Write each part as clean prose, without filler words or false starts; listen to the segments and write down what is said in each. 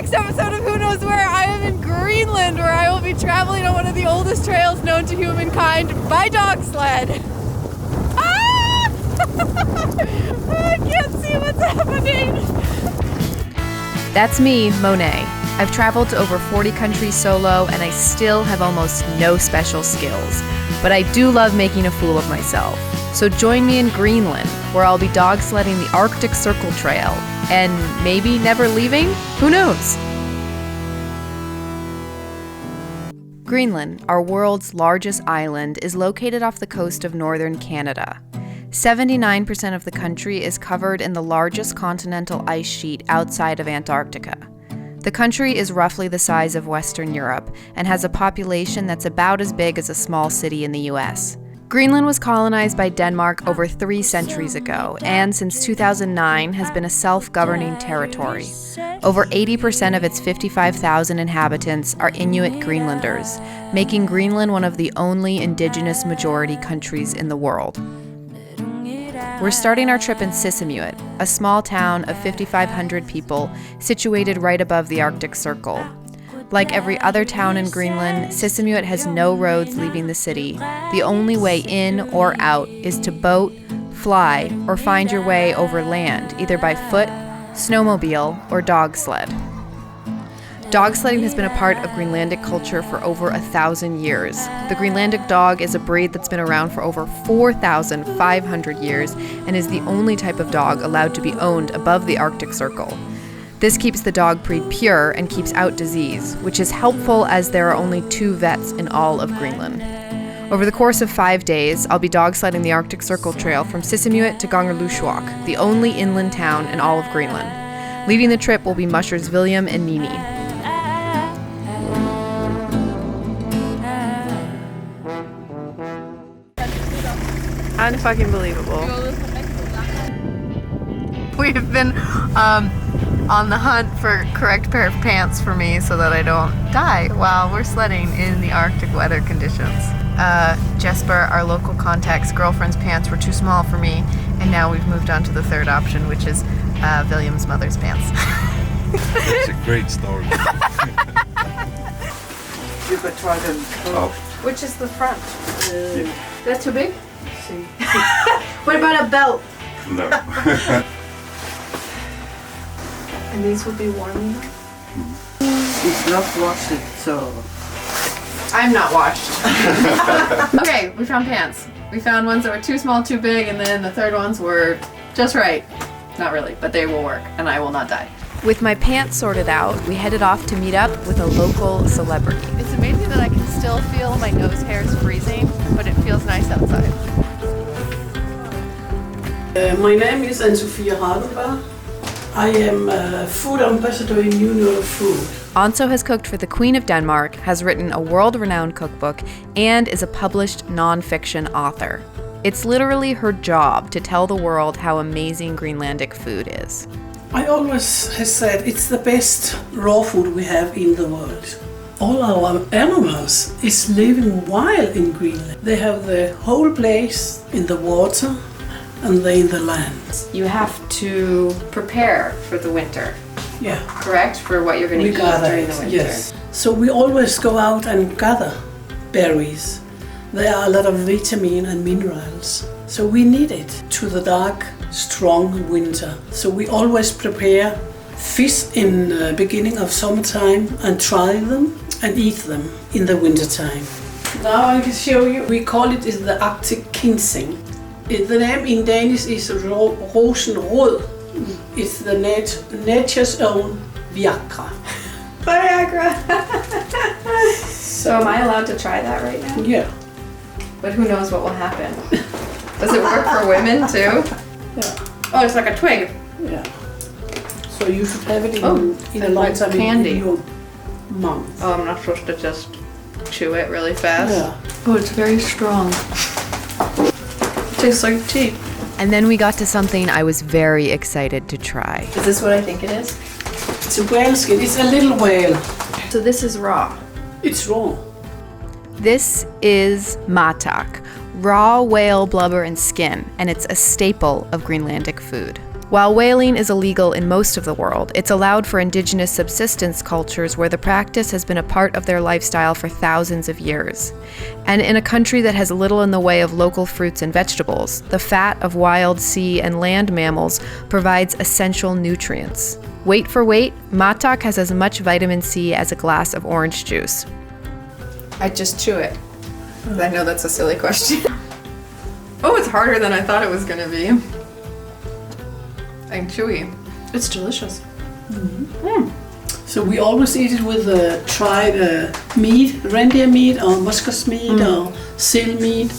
next episode of Who Knows Where, I am in Greenland, where I will be traveling on one of the oldest trails known to humankind by dog sled. Ah! I can't see what's happening. That's me, Monet. I've traveled to over 40 countries solo, and I still have almost no special skills. But I do love making a fool of myself. So join me in Greenland, where I'll be dog sledding the Arctic Circle Trail, and maybe never leaving? Who knows? Greenland, our world's largest island, is located off the coast of northern Canada. 79% of the country is covered in the largest continental ice sheet outside of Antarctica. The country is roughly the size of Western Europe and has a population that's about as big as a small city in the US. Greenland was colonized by Denmark over 3 centuries ago, and since 2009 has been a self-governing territory. Over 80% of its 55,000 inhabitants are Inuit Greenlanders, making Greenland one of the only indigenous majority countries in the world. We're starting our trip in Cinematography, a small town of 5,500 people situated right above the Arctic Circle. Like every other town in Greenland, Cinematography has no roads leaving the city. The only way in or out is to boat, fly, or find your way over land, either by foot, snowmobile, or dog sled. Dog sledding has been a part of Greenlandic culture for over 1,000 years. The Greenlandic dog is a breed that's been around for over 4,500 years and is the only type of dog allowed to be owned above the Arctic Circle. This keeps the dog breed pure and keeps out disease, which is helpful as there are only 2 vets in all of Greenland. Over the course of 5 days, I'll be dog sledding the Arctic Circle Trail from Cinematography to Kangerlussuaq, the only inland town in all of Greenland. Leading the trip will be mushers William and Nini. Unfucking-believable. We've been on the hunt for correct pair of pants for me so that I don't die while we're sledding in the Arctic weather conditions. Jesper, our local contact's girlfriend's pants were too small for me, and now we've moved on to the third option, which is William's mother's pants. It's a great story. You could try them. Oh. Which is the front? Yeah. That's too big? See. What about a belt? No. And these will be warm enough? It's not washed, so. I'm not washed. Okay, we found pants. We found ones that were too small, too big, and then the third ones were just right. Not really, but they will work, and I will not die. With my pants sorted out, we headed off to meet up with a local celebrity. It's amazing that I can still feel my nose hairs freezing, but it feels nice outside. My name is Anne-Sophia Hagelberg. I am a food ambassador in Union Food. Anso has cooked for the Queen of Denmark, has written a world-renowned cookbook, and is a published non-fiction author. It's literally her job to tell the world how amazing Greenlandic food is. I always have said it's the best raw food we have in the world. All our animals is living wild in Greenland. They have the whole place in the water and they in the land. You have to prepare for the winter, Yeah. correct? For what you're going to eat during the winter. Yes. So we always go out and gather berries. There are a lot of vitamin and minerals. So we need it to the dark, strong winter. So we always prepare fish in the beginning of summertime and try them and eat them in the wintertime. Now I can show you. We call it is the Arctic ginseng. The name in Danish is rosenrod. It's the nature's own Viagra. Viagra! So am I allowed to try that right now? Yeah. But who knows what will happen? Does it work for women too? Yeah. Oh, it's like a twig. Yeah. So you should have it in a like long time candy. in your mouth. Oh, I'm not supposed to just chew it really fast? Yeah. Oh, it's very strong. Tastes like tea. And then we got to something I was very excited to try. Is this what I think it is? It's a whale skin. It's a little whale. So this is raw. It's raw. This is matak, raw whale blubber and skin, and it's a staple of Greenlandic food. While whaling is illegal in most of the world, it's allowed for indigenous subsistence cultures where the practice has been a part of their lifestyle for thousands of years. And in a country that has little in the way of local fruits and vegetables, the fat of wild sea and land mammals provides essential nutrients. Weight for weight, matak has as much vitamin C as a glass of orange juice. I just chew it. I know that's a silly question. Oh, it's harder than I thought it was gonna be. And chewy. It's delicious. So we always eat it with dried meat, reindeer meat or muskus meat or seal meat.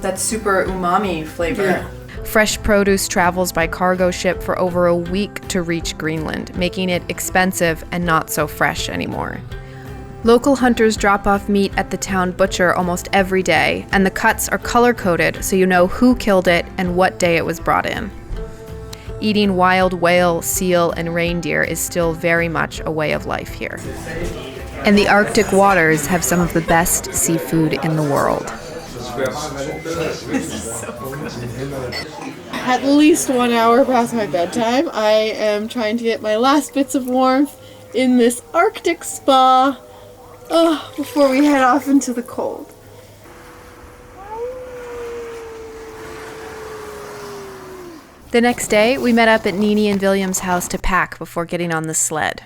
That's super umami flavor. Yeah. Fresh produce travels by cargo ship for over a week to reach Greenland, making it expensive and not so fresh anymore. Local hunters drop off meat at the town butcher almost every day, and the cuts are color-coded so you know who killed it and what day it was brought in. Eating wild whale, seal, and reindeer is still very much a way of life here. And the Arctic waters have some of the best seafood in the world. At least 1 hour past my bedtime, I am trying to get my last bits of warmth in this Arctic spa before we head off into the cold. The next day, we met up at Nini and William's house to pack before getting on the sled.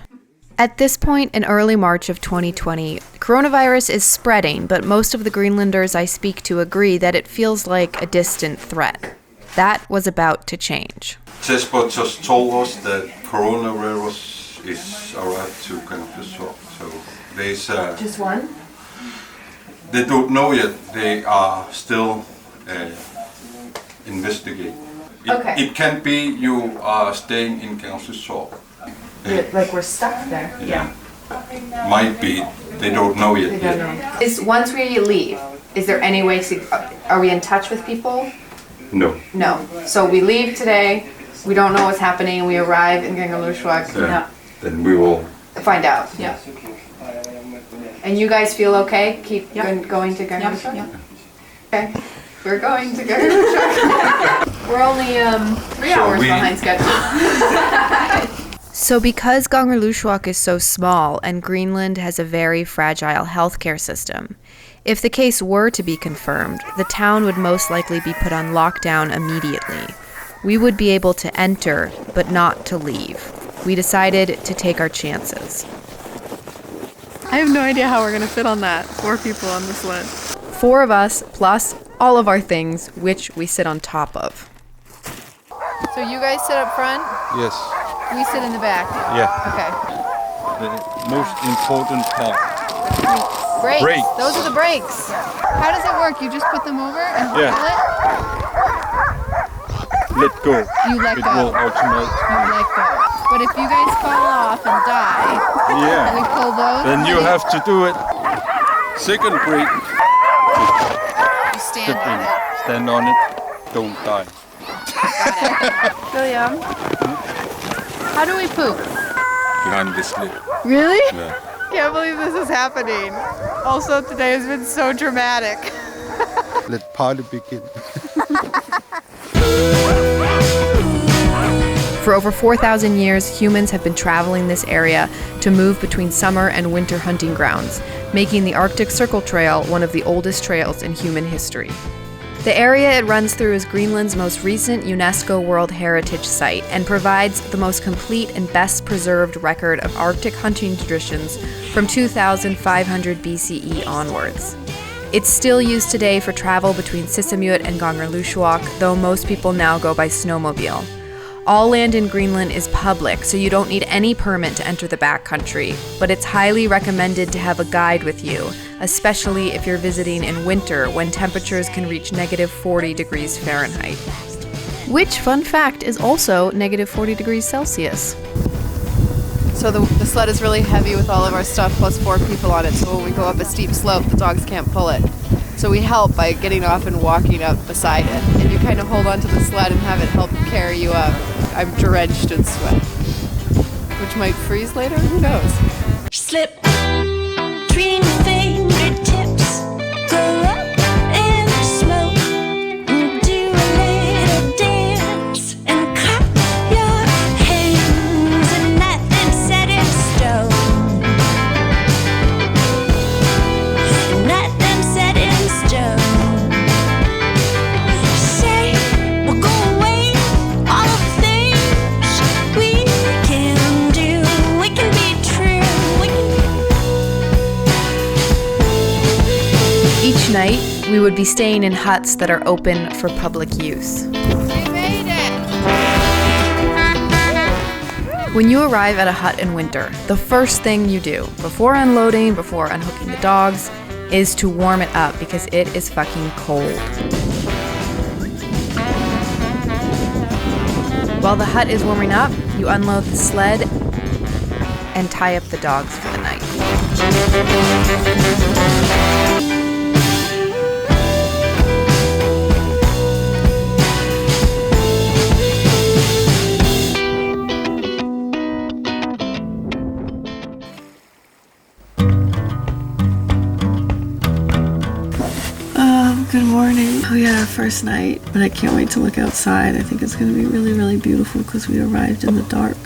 At this point in early March of 2020, coronavirus is spreading, but most of the Greenlanders I speak to agree that it feels like a distant threat. That was about to change. Testbot just told us that coronavirus is arrived to Kangerlussuaq. So there's Just one? they don't know yet. They are still investigating. Okay. It can be you are staying in Kangerlussuaq. Like we're stuck there. Yeah. Might be. They don't know yet. I don't know. Is once we leave, is there any way to? Are we in touch with people? No. No. So we leave today. We don't know what's happening. We arrive in Kangerlussuaq. Then we will. Find out. Yeah. And you guys feel okay? Keep going to Kangerlussuaq? Yeah. Okay. We're going to Kangerlussuaq. We're only 3 hours behind schedule. So because Kangerlussuaq is so small and Greenland has a very fragile healthcare system, if the case were to be confirmed, the town would most likely be put on lockdown immediately. We would be able to enter, but not to leave. We decided to take our chances. I have no idea how we're going to fit on that. 4 people on the sled. 4 of us, plus all of our things, which we sit on top of. So you guys sit up front, Yes. we sit in the back. Yeah. Okay. The most important part. Brakes. Brakes. Those are the brakes. How does it work? You just put them over and hold Yeah. it? Let go. You let It go. will automate. You let go. But if you guys fall off and die, and we Yeah. pull those, Then you have to do it. Second break. you stand Step on in. it. Stand on it. Don't die. William, how do we poop? Behind this lip. Really? Yeah. Can't believe this is happening. Also, today has been so dramatic. Let party begin. For over 4,000 years, humans have been traveling this area to move between summer and winter hunting grounds, making the Arctic Circle Trail one of the oldest trails in human history. The area it runs through is Greenland's most recent UNESCO World Heritage Site and provides the most complete and best preserved record of Arctic hunting traditions from 2,500 BCE onwards. It's still used today for travel between Sisimiut and Kangerlussuaq, though most people now go by snowmobile. All land in Greenland is public, so you don't need any permit to enter the backcountry, but it's highly recommended to have a guide with you, especially if you're visiting in winter when temperatures can reach negative 40 degrees Fahrenheit. Which, fun fact, is also negative 40 degrees Celsius. So the sled is really heavy with all of our stuff plus 4 people on it, so when we go up a steep slope, the dogs can't pull it. So we help by getting off and walking up beside it. And you kind of hold onto the sled and have it help carry you up. I'm drenched in sweat, which might freeze later, who knows? Slip between your fingertips, go up in smoke, do a little dance and clap Each night, we would be staying in huts that are open for public use. We made it! When you arrive at a hut in winter, the first thing you do, before unloading, before unhooking the dogs, is to warm it up because it is fucking cold. While the hut is warming up, you unload the sled and tie up the dogs for the night. Good morning. We had our first night, but I can't wait to look outside. I think it's going to be really, really beautiful because we arrived in the dark.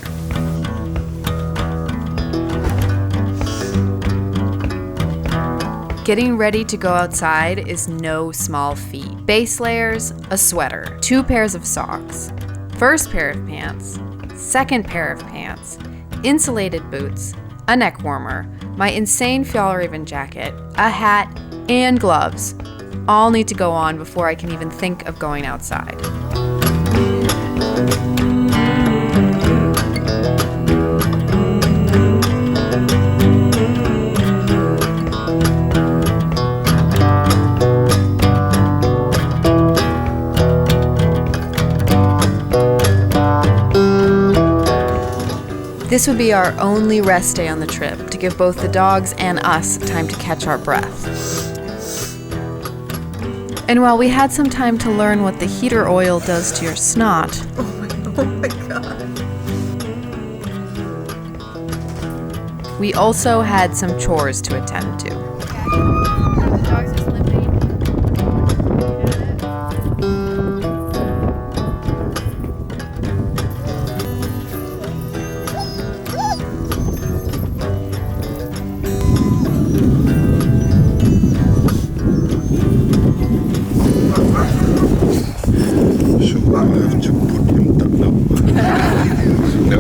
Getting ready to go outside is no small feat. Base layers, a sweater, 2 pairs of socks, first pair of pants, second pair of pants, insulated boots, a neck warmer, my insane Fjallraven jacket, a hat, and gloves. All need to go on before I can even think of going outside. This would be our only rest day on the trip, to give both the dogs and us time to catch our breath. And while we had some time to learn what the heater oil does to your snot, Oh my God. we also had some chores to attend to. The dogs are slipping. So I have to put him down. No.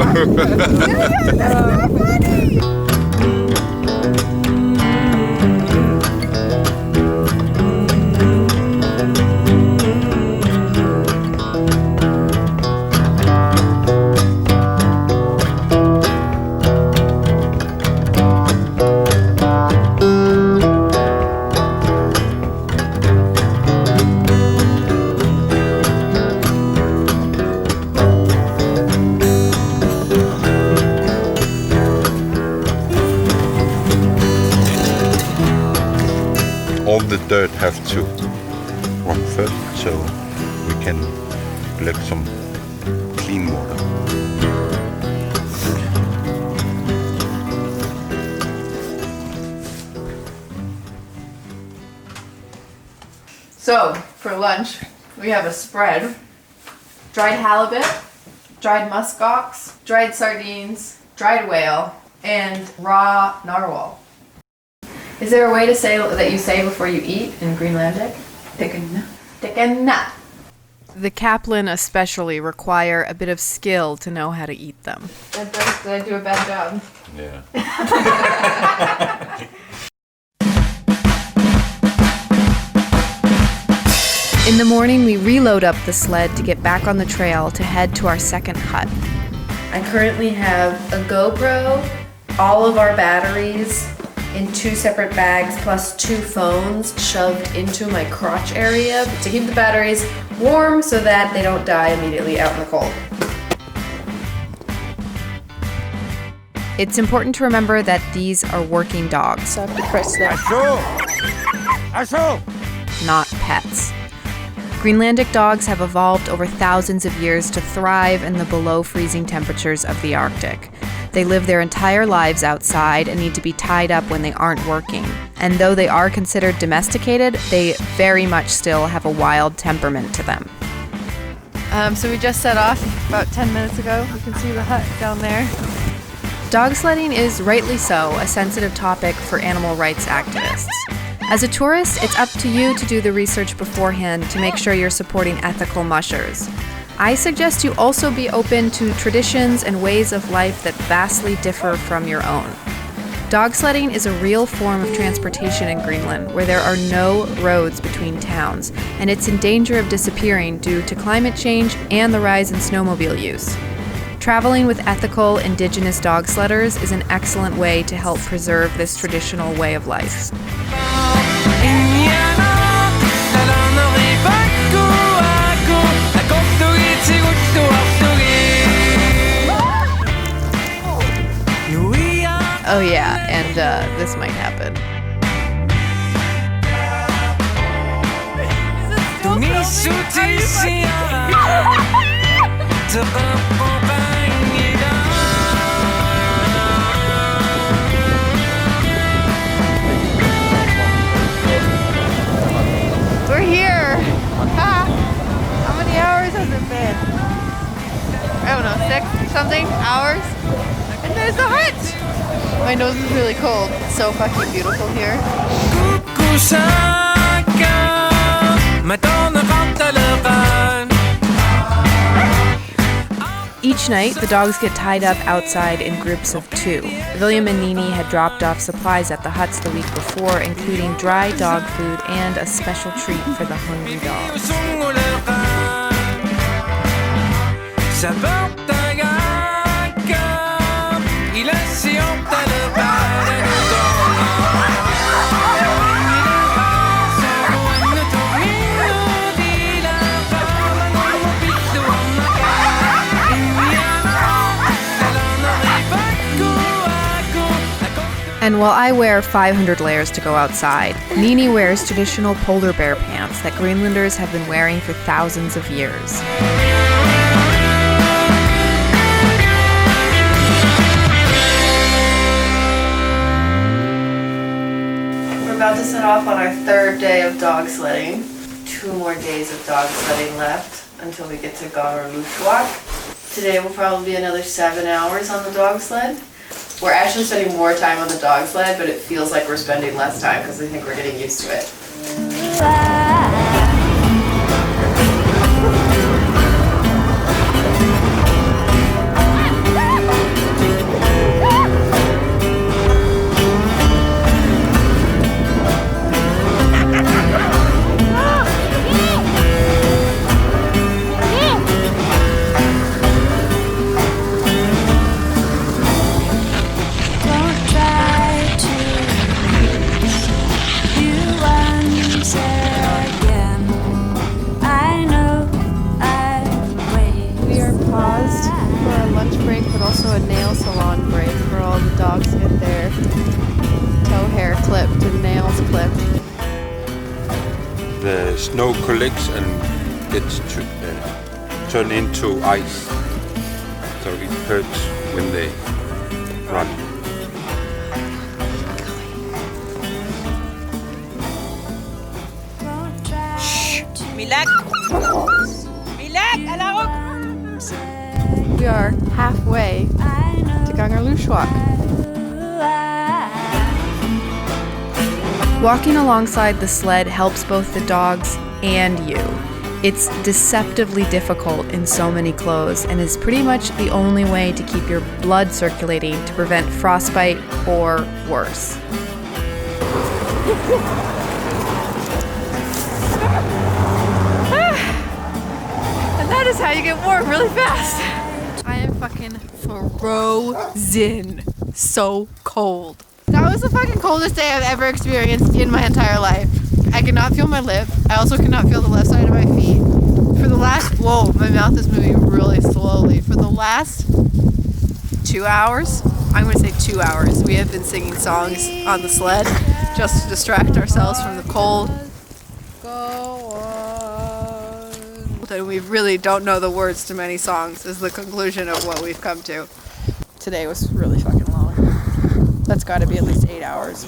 All the dirt have to run first, so we can collect some clean water. So, for lunch, we have a spread. Dried halibut, dried muskox, dried sardines, dried whale, and raw narwhal. Is there a way to say that you say before you eat in Greenlandic? Dicken. Dicken. The kaplan especially require a bit of skill to know how to eat them. Did I do a bad job? Yeah. In the morning, we reload up the sled to get back on the trail to head to our second hut. I currently have a GoPro, all of our batteries in 2 separate bags, plus 2 phones shoved into my crotch area to keep the batteries warm so that they don't die immediately out in the cold. It's important to remember that these are working dogs, So I have to press that. not pets. Greenlandic dogs have evolved over thousands of years to thrive in the below freezing temperatures of the Arctic. They live their entire lives outside and need to be tied up when they aren't working. And though they are considered domesticated, they very much still have a wild temperament to them. So we just set off about 10 minutes ago. You can see the hut down there. Dogsledding is, rightly so, a sensitive topic for animal rights activists. As a tourist, it's up to you to do the research beforehand to make sure you're supporting ethical mushers. I suggest you also be open to traditions and ways of life that vastly differ from your own. Dogsledding is a real form of transportation in Greenland where there are no roads between towns, and it's in danger of disappearing due to climate change and the rise in snowmobile use. Traveling with ethical, indigenous dogsledders is an excellent way to help preserve this traditional way of life. Oh yeah, and this might happen. We're here. Ha! How many hours has it been? I don't know, 6 something hours? And there's the hut! My nose is really cold. It's so fucking beautiful here. Each night, the dogs get tied up outside in groups of 2. William and Nini had dropped off supplies at the huts the week before, including dry dog food and a special treat for the hungry dogs. And while I wear 500 layers to go outside, Nini wears traditional polar bear pants that Greenlanders have been wearing for thousands of years. We're about to set off on our 3rd day of dog sledding. 2 more days of dog sledding left until we get to Garderlussuaq. Today will probably be another 7 hours on the dog sled. We're actually spending more time on the dog sled, but it feels like we're spending less time because I think we're getting used to it. Also a nail salon break for all the dogs to get their toe hair clipped and nails clipped. The snow collects and gets turned into ice, so it hurts when they run. Shh! Milak! Milak! À la route! We are halfway to Garderlussuaq. Walking alongside the sled helps both the dogs and you. It's deceptively difficult in so many clothes and is pretty much the only way to keep your blood circulating to prevent frostbite or worse. And that is how you get warm really fast. I am fucking frozen. So cold. That was the fucking coldest day I've ever experienced in my entire life. I cannot feel my lip. I also cannot feel the left side of my feet. For the last, whoa, my mouth is moving really slowly. For the last 2 hours, I'm going to say 2 hours, we have been singing songs on the sled just to distract ourselves from the cold. Go on. And we really don't know the words to many songs is the conclusion of what we've come to. Today was really fucking long. That's got to be at least 8 hours.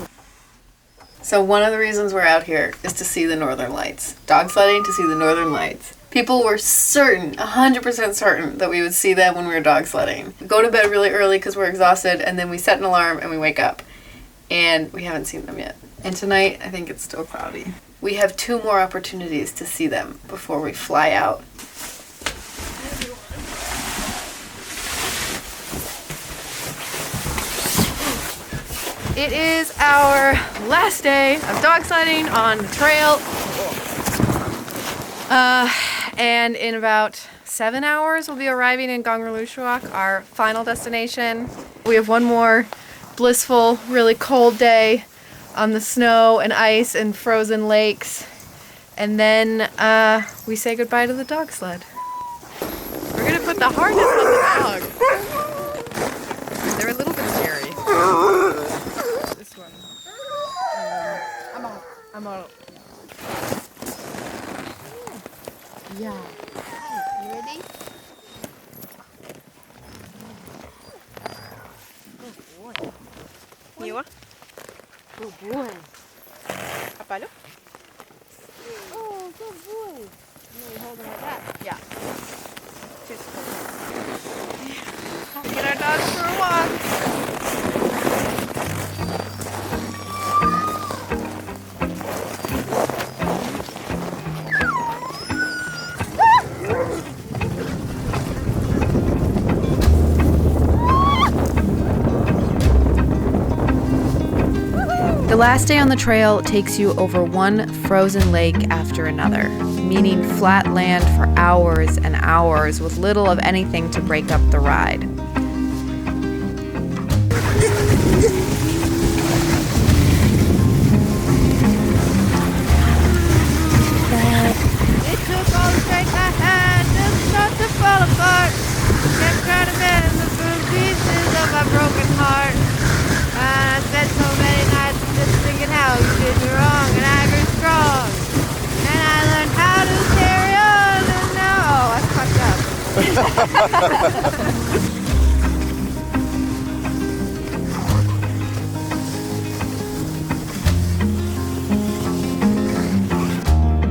So one of the reasons we're out here is to see the northern lights. Dog sledding to see the northern lights. People were certain, 100% certain, that we would see them when we were dog sledding. We go to bed really early because we're exhausted, and then we set an alarm and we wake up. And we haven't seen them yet. And tonight, I think it's still cloudy. We have 2 more opportunities to see them before we fly out. It is our last day of dog sledding on the trail. And in about 7 hours, we'll be arriving in Gongerlussuaq, our final destination. We have one more blissful, really cold day on the snow and ice and frozen lakes. And then we say goodbye to the dog sled. We're gonna put the harness on the dog. They're a little bit scary. This one. I'm out. Yeah. You ready? Good boy. You are? Good boy. Apalo? Oh, good boy. You hold him like that? Yeah. Just get our dogs for a walk. The last day on the trail takes you over one frozen lake after another, meaning flat land for hours and hours with little of anything to break up the ride. It took all the strength I had just not to fall apart. Kept trying to mend the bruised pieces of my broken heart. I spent so many nights just thinking how you did me wrong, and I grew strong. And I learned how to carry on, and now I fucked up.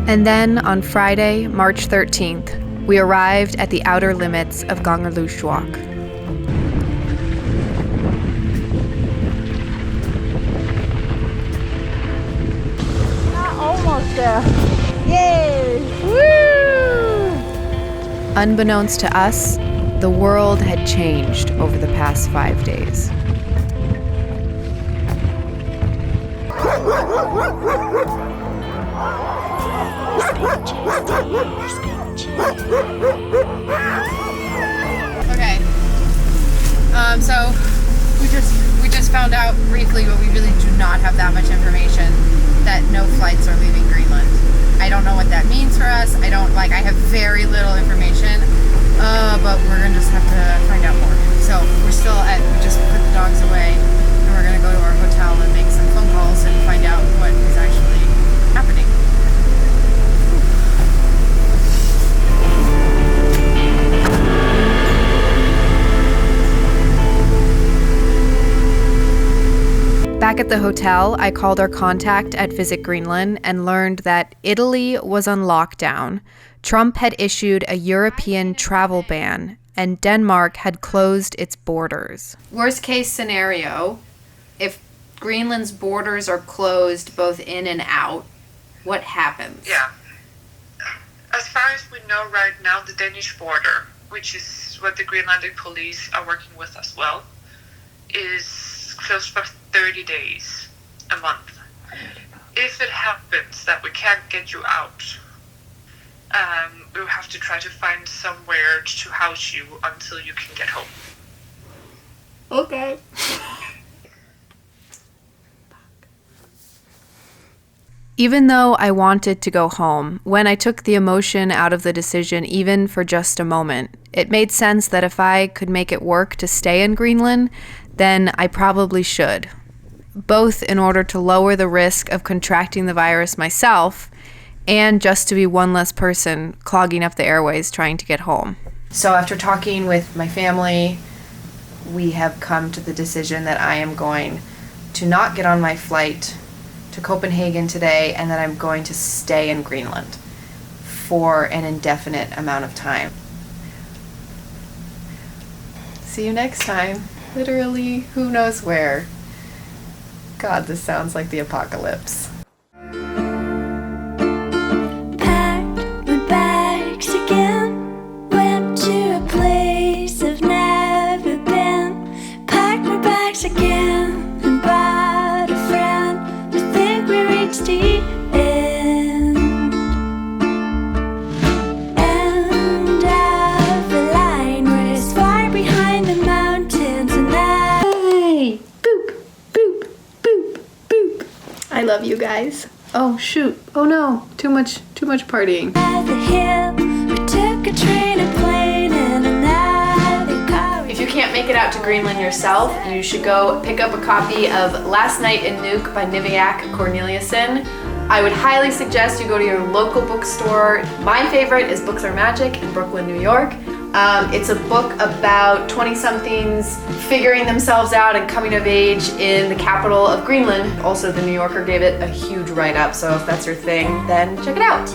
And then on Friday, March 13th, we arrived at the outer limits of Gongerlussuaq. Almost there. Yay! Woo! Unbeknownst to us, the world had changed over the past 5 days. Okay. So we just found out briefly, but we really do not have that much information that no flights are leaving Greenland. I don't know what that means for us. I have very little information, but we're gonna just have to find out more. So we just put the dogs away, and we're gonna go to our hotel and make some phone calls and find out what is actually happening. Back at the hotel, I called our contact at Visit Greenland and learned that Italy was on lockdown. Trump had issued a European travel ban, and Denmark had closed its borders. Worst case scenario, if Greenland's borders are closed both in and out, what happens? Yeah. As far as we know right now, the Danish border, which is what the Greenlandic police are working with as well, is closed for 30 days, a month. If it happens that we can't get you out, we'll have to try to find somewhere to house you until you can get home. Okay. Even though I wanted to go home, when I took the emotion out of the decision even for just a moment, it made sense that if I could make it work to stay in Greenland, then I probably should. Both in order to lower the risk of contracting the virus myself and just to be one less person clogging up the airways trying to get home. So after talking with my family, we have come to the decision that I am going to not get on my flight to Copenhagen today, and that I'm going to stay in Greenland for an indefinite amount of time. See you next time. Literally, who knows where. God, this sounds like the apocalypse. Packed my bags again, went to a place I've never been. Packed my bags again, and bye. towards the end. End of the line where it's far behind the mountains and Hey! Boop! Boop! Boop! Boop! I love you guys. Oh shoot. Oh no. Too much partying. at the hill. We took a train, a plane, and another car. If you can't make it out to Greenland yourself, you should go pick up a copy of Last Night in Nuuk by Nive Corneliuson. I would highly suggest you go to your local bookstore. My favorite is Books Are Magic in Brooklyn, New York. It's a book about 20-somethings figuring themselves out and coming of age in the capital of Greenland. Also, the New Yorker gave it a huge write-up, so if that's your thing, then check it out.